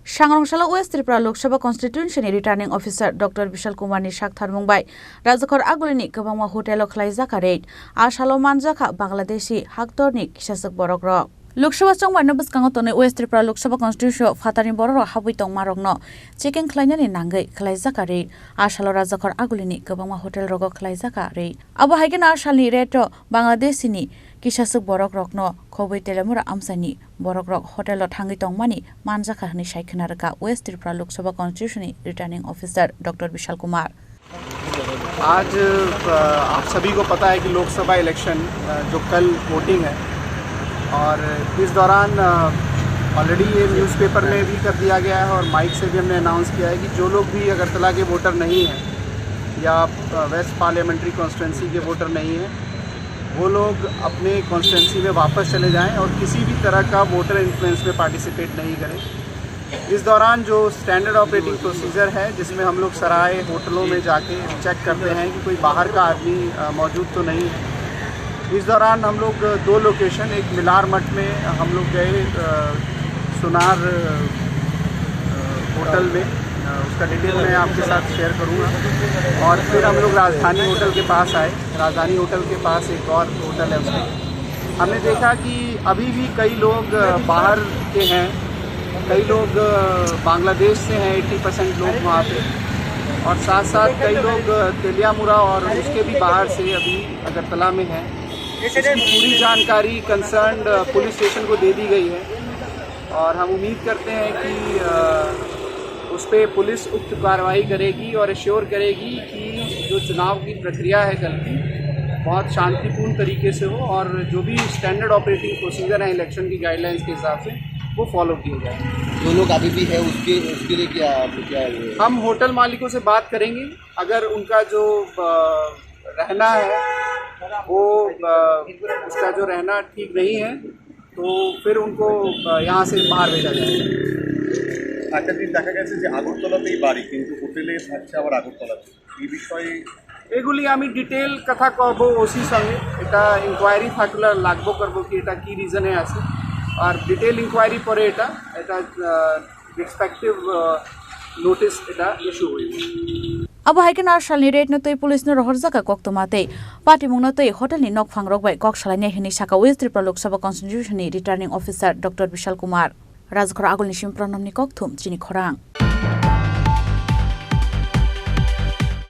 सांग्रांशाला waste Tripura Lok Sabha कन्स्टिट्युएन्सीनि returning अफिसार doctor विशाल कुमारनि साक्थार मुंबाय राजखर आगुलिनि गोबांमा हटेलाव खलायजाखा red आसालाव मानजाखा बांलादेशी हाक्टरनि किसासक बरक रक लोकसभा चंबारनो बसकांगाव तनै वेस्ट त्रिपुरा लोकसभा कन्स्टिट्युएन्सीआव फातानि बरक हाबुइ तंमारकनो चेकिं खलायनायनि नांगै खलायजाखा रेड आसालाव राजखर आगुलिनि गोबांमा हटेल रग खलायजाखा रेड आबो हाइगेन आसालनि रेट बांलादेशीनि किसासक बरक रकनो खबै तेलेमुरा आमसानि बरक रक हटेलाव थांगै तंमानि मानजाखा हनि साइखनारका वेस्ट त्रिपुरा लोकसभा कन्स्टिट्युएन्सीनि returning officer doctor Vishal Kumar. आज आप सभी को पता है कि लोकसभा इलेक्शन जो कल वोटिंग है और इस दौरान ऑलरेडी ये न्यूज़पेपर में भी कर दिया गया है और माइक से भी हमने अनाउंस किया है कि जो लोग भी अगरतला के वोटर नहीं हैं या वेस्ट पार्लियामेंट्री कॉन्स्टिट्यूंसी के वोटर नहीं हैं वो लोग अपने कॉन्स्टिट्यूंसी में वापस चले जाएं और किसी भी तरह का वोटर इन्फ्लुएंस में पार्टिसिपेट नहीं करें। इस दौरान जो स्टैंडर्ड ऑपरेटिंग प्रोसीजर है जिसमें हम लोग सराय होटलों में जाके चेक करते हैं कि कोई बाहर का आदमी मौजूद तो नहीं है। इस दौरान हम लोग 2 लोकेशन, एक मिलार मठ में हम लोग गए सुनार होटल में, उसका डिटेल मैं आपके साथ शेयर करूँगा। और फिर हम लोग राजधानी होटल के पास आए। राजधानी होटल के पास एक और होटल है, उसमें हमने देखा कि अभी भी कई लोग बाहर के हैं, कई लोग बांग्लादेश से हैं, 80% लोग वहाँ पे, और साथ साथ कई लोग तेलियामुरा और उसके भी बाहर से अभी अगरतला में हैं। इसकी पूरी जानकारी कंसर्न्ड पुलिस स्टेशन को दे दी गई है और हम उम्मीद करते हैं कि उस पर पुलिस उक्त कार्रवाई करेगी और एश्योर करेगी कि जो चुनाव की प्रक्रिया है कल की बहुत शांतिपूर्ण तरीके से हो और जो भी स्टैंडर्ड ऑपरेटिंग प्रोसीजर है इलेक्शन की गाइडलाइंस के हिसाब से वो फॉलो किए जाए। जो लोग अभी भी है उसके लिए क्या हम होटल मालिकों से बात करेंगे। अगर उनका जो रहना है वो उसका जो रहना ठीक नहीं है तो फिर उनको यहाँ से बाहर भेजा जाएगा। একটা দিন দেখা গেছে যে আগরতলাতেই বাড়ি কিন্তু হোটেলে থাকছে আবার আগরতলাতে, এই বিষয়ে এগুলি আমি ডিটেল কথা কব ওসির সঙ্গে। এটা ইনকোয়ারি থাকলে লাগবো করবো কি এটা কি রিজনে আছে আর ডিটেল ইনকোয়ারি পরে এটা রেসপেক্টিভ নোটিস এটা ইস্যু হইবে। अब हाइकेन आसालनि रेट नतै पुलिसनो रहरजाका कक्तमाते पार्टी मुंगनतै होटलनि नक फांग्रकबाय कक सालायनाय हिनि साका वेस्ट त्रिपुरा लोकसभा कन्स्टिट्युएन्सीनि रिटार्निंग अफिसार डॉक्टर विशाल कुमार राजखर आगुलनि सिम प्रणमनि कक्थुम चिनि खरां।